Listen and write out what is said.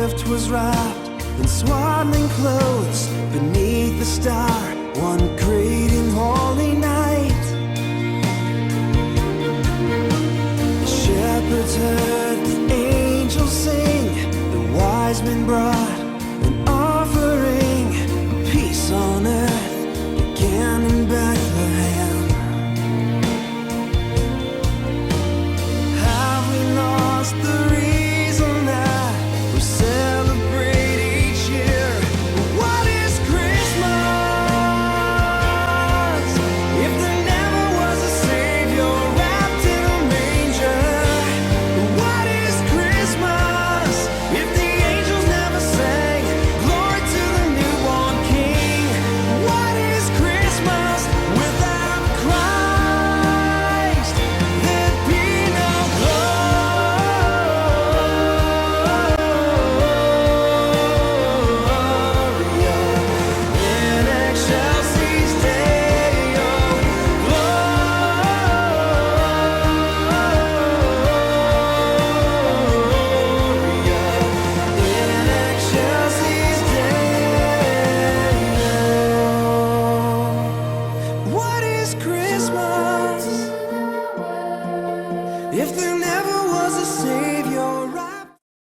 gift was wrapped in swaddling clothes beneath the star, one great and holy night. The shepherds heard the angels sing, the wise men brought an offering. Peace on earth began in Bethlehem. Have we lost the reason that we celebrate each year? What is Christmas if there never was a Savior wrapped in a manger? What is Christmas if the angels never sang glory to the newborn King? What is Christmas without Christ? There'd be no Gloria in excelsis Deo. Gloria in excelsis Deo. What is Christmas if there